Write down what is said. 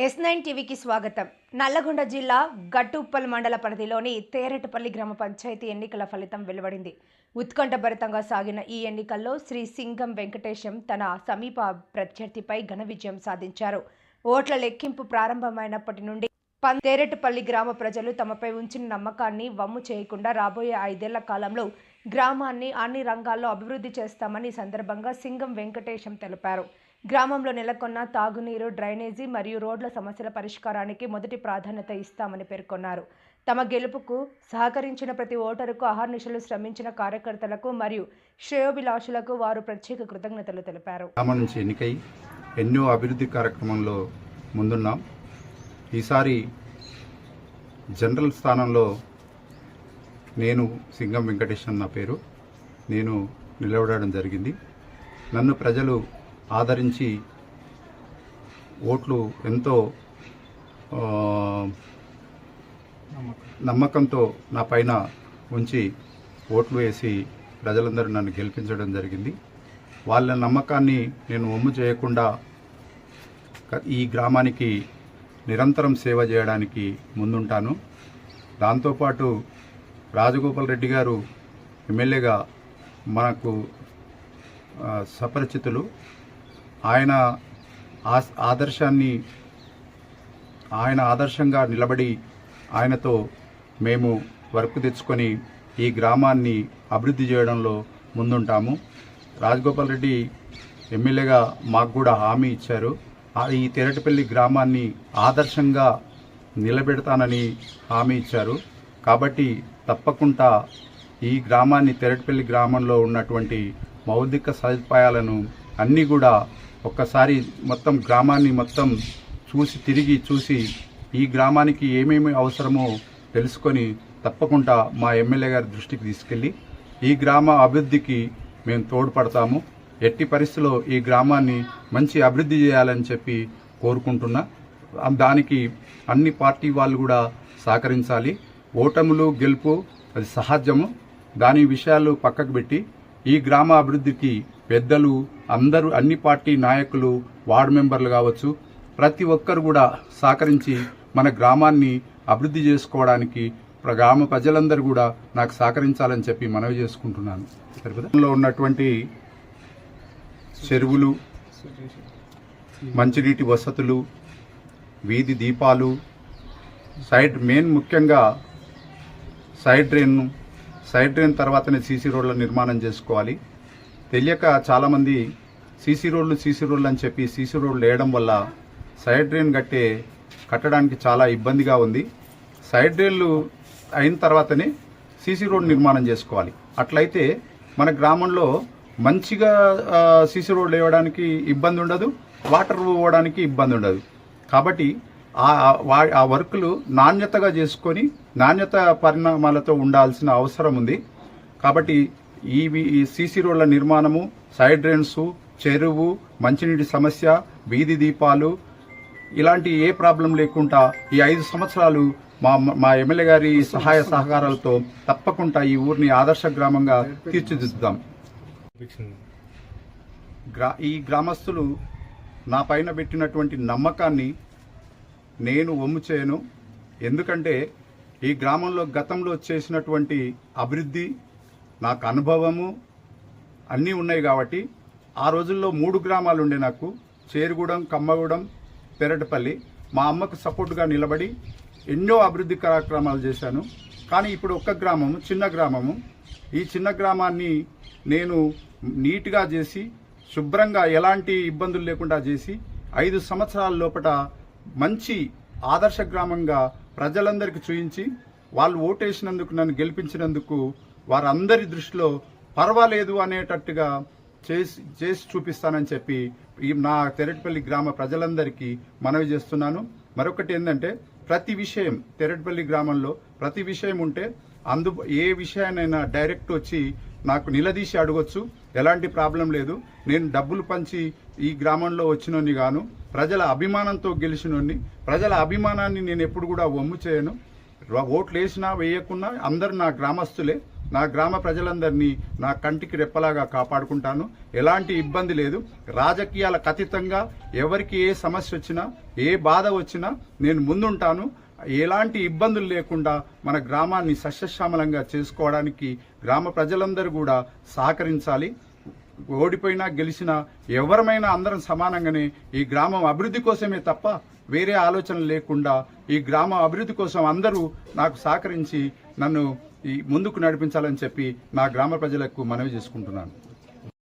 S9 టీవీకి స్వాగతం. నల్లగొండ జిల్లా గట్టుప్పల్ మండల పరిధిలోని తేరెటపల్లి గ్రామ పంచాయతీ ఎన్నికల ఫలితం వెలువడింది. ఉత్కంఠభరితంగా సాగిన ఈ ఎన్నికల్లో శ్రీ సింగం వెంకటేశం తన సమీప ప్రత్యర్థిపై ఘన విజయం సాధించారు. ఓట్ల లెక్కింపు ప్రారంభమైనప్పటి నుండి తేరెటపల్లి గ్రామ ప్రజలు తమపై ఉంచిన నమ్మకాన్ని వమ్ము చేయకుండా రాబోయే 5 ఏళ్ల కాలంలో గ్రామాన్ని అన్ని రంగాల్లో అభివృద్ధి చేస్తామని సందర్భంగా సింగం వెంకటేశం తెలిపారు. గ్రామంలో నెలకొన్న తాగునీరు, డ్రైనేజీ మరియు రోడ్ల సమస్యల పరిష్కారానికి మొదటి ప్రాధాన్యత ఇస్తామని పేర్కొన్నారు. తమ గెలుపుకు సహకరించిన ప్రతి ఓటరుకు, అహర్నిశలు శ్రమించిన కార్యకర్తలకు మరియు శ్రేయోభిలాషులకు వారు ప్రత్యేక కృతజ్ఞతలు తెలిపారు. గ్రామం నుంచి ఎన్నికై ఎన్నో అభివృద్ధి కార్యక్రమంలో ముందున్నాం. ఈసారి జనరల్ స్థానంలో నేను సింగం వెంకటేశం నా పేరు, నేను నిలబడడం జరిగింది. నన్ను ప్రజలు ఆదరించి ఓట్లు ఎంతో నమ్మకంతో నా పైన ఉంచి ఓట్లు వేసి ప్రజలందరూ నన్ను గెలిపించడం జరిగింది. వాళ్ళ నమ్మకాన్ని నేను వమ్ము చేయకుండా ఈ గ్రామానికి నిరంతరం సేవ చేయడానికి ముందుంటాను. దాంతోపాటు రాజగోపాల్ రెడ్డి గారు ఎమ్మెల్యేగా మనకు సపరిచితులు. ఆయన ఆదర్శంగా నిలబడి ఆయనతో మేము వర్క్ తెచ్చుకొని ఈ గ్రామాన్ని అభివృద్ధి చేయడంలో ముందుంటాము. రాజగోపాల్ రెడ్డి ఎమ్మెల్యేగా మాకు కూడా హామీ ఇచ్చారు. ఈ తేరెటపల్లి గ్రామాన్ని ఆదర్శంగా నిలబెడతానని హామీ ఇచ్చారు. కాబట్టి తప్పకుండా ఈ గ్రామాన్ని, తేరెటపల్లి గ్రామంలో ఉన్నటువంటి మౌలిక సదుపాయాలను అన్నీ కూడా ఒక్కసారి మొత్తం గ్రామాన్ని మొత్తం తిరిగి చూసి ఈ గ్రామానికి ఏమేమి అవసరమో తెలుసుకొని తప్పకుండా మా ఎమ్మెల్యే గారి దృష్టికి తీసుకెళ్ళి ఈ గ్రామ అభివృద్ధికి మేము తోడ్పడతాము. ఎట్టి పరిస్థితుల్లో ఈ గ్రామాన్ని మంచి అభివృద్ధి చేయాలని చెప్పి కోరుకుంటున్నా. దానికి అన్ని పార్టీ వాళ్ళు కూడా సహకరించాలి. ఓటములు గెలుపు అది సహజము. దాని విషయాలు పక్కకు పెట్టి ఈ గ్రామ అభివృద్ధికి పెద్దలు అందరూ, అన్ని పార్టీ నాయకులు, వార్డు మెంబర్లు కావచ్చు, ప్రతి ఒక్కరు కూడా సహకరించి మన గ్రామాన్ని అభివృద్ధి చేసుకోవడానికి గ్రామ ప్రజలందరూ కూడా నాకు సహకరించాలని చెప్పి మనవి చేసుకుంటున్నాను. సరిపడంలో ఉన్నటువంటి చెరువులు, మంచినీటి వసతులు, వీధి దీపాలు, ముఖ్యంగా సైడ్ డ్రైన్ తర్వాతనే సీసీ రోడ్ల నిర్మాణం చేసుకోవాలి. తెలియక చాలామంది సీసీ రోడ్లు అని చెప్పి సీసీ రోడ్లు వేయడం వల్ల సైడ్ డ్రైన్ కట్టడానికి చాలా ఇబ్బందిగా ఉంది. సైడ్ డ్రైన్లు అయిన తర్వాతనే సీసీ రోడ్ నిర్మాణం చేసుకోవాలి. అట్లయితే మన గ్రామంలో మంచిగా సీసీ రోడ్లు వేయడానికి ఇబ్బంది ఉండదు, వాటర్ పోవడానికి ఇబ్బంది ఉండదు. కాబట్టి ఆ వర్కులు నాణ్యతగా చేసుకొని నాణ్యత పరిణామాలతో ఉండాల్సిన అవసరం ఉంది. కాబట్టి ఈ సీసీ రోడ్ల నిర్మాణము, సైడ్ డ్రైన్స్, చెరువు, మంచినీటి సమస్య, వీధి దీపాలు, ఇలాంటి ఏ ప్రాబ్లం లేకుండా ఈ 5 సంవత్సరాలు మా ఎమ్మెల్యే గారి సహాయ సహకారాలతో తప్పకుండా ఈ ఊరిని ఆదర్శ గ్రామంగా తీర్చిదిద్దుదాం. ఈ గ్రామస్తులు నా పైన పెట్టినటువంటి నమ్మకాన్ని నేను వమ్ము చేయను. ఎందుకంటే ఈ గ్రామంలో గతంలో చేసినటువంటి అభివృద్ధి, నాకు అనుభవము అన్నీ ఉన్నాయి. కాబట్టి ఆ రోజుల్లో 3 గ్రామాలు ఉండే నాకు, చేరుగూడెం, కమ్మగూడెం, తేరెటపల్లి. మా అమ్మకు సపోర్టుగా నిలబడి ఎన్నో అభివృద్ధి కార్యక్రమాలు చేశాను. కానీ ఇప్పుడు ఒక్క గ్రామము, చిన్న గ్రామము, ఈ చిన్న గ్రామాన్ని నేను నీట్గా చేసి, శుభ్రంగా ఎలాంటి ఇబ్బందులు లేకుండా చేసి 5 సంవత్సరాల లోపల మంచి ఆదర్శ గ్రామంగా ప్రజలందరికీ చూయించి, వాళ్ళు ఓటేసినందుకు, నన్ను గెలిపించినందుకు వారందరి దృష్టిలో పర్వాలేదు అనేటట్టుగా చేసి చూపిస్తానని చెప్పి నా తేరెటపల్లి గ్రామ ప్రజలందరికీ మనవి చేస్తున్నాను. మరొకటి ఏంటంటే, ప్రతి విషయం తేరెటపల్లి గ్రామంలో ప్రతి విషయం ఉంటే ఏ విషయాన్నైనా డైరెక్ట్ వచ్చి నాకు నిలదీసి అడగొచ్చు. ఎలాంటి ప్రాబ్లం లేదు. నేను డబ్బులు పంచి ఈ గ్రామంలో వచ్చినోని గాను, ప్రజల అభిమానంతో గెలిచినోని. ప్రజల అభిమానాన్ని నేను ఎప్పుడు కూడా వమ్ము చేయను. ఓట్లు వేసినా వేయకున్నా అందరు నా గ్రామస్తులే. నా గ్రామ ప్రజలందరినీ నా కంటికి రెప్పలాగా కాపాడుకుంటాను. ఎలాంటి ఇబ్బంది లేదు. రాజకీయాలకు అతీతంగా ఎవరికి ఏ సమస్య వచ్చినా ఏ బాధ వచ్చినా నేను ముందుంటాను. ఎలాంటి ఇబ్బందులు లేకుండా మన గ్రామాన్ని సస్యశ్యామలంగా చేసుకోవడానికి గ్రామ ప్రజలందరూ కూడా సహకరించాలి. ఓడిపోయినా గెలిచినా ఎవరమైనా అందరం సమానంగానే ఈ గ్రామం అభివృద్ధి కోసమే తప్ప వేరే ఆలోచన లేకుండా ఈ గ్రామం అభివృద్ధి కోసం అందరూ నాకు సహకరించి నన్ను ఈ ముందుకు నడిపించాలని చెప్పి నా గ్రామ ప్రజలకు మనవి చేసుకుంటున్నాను.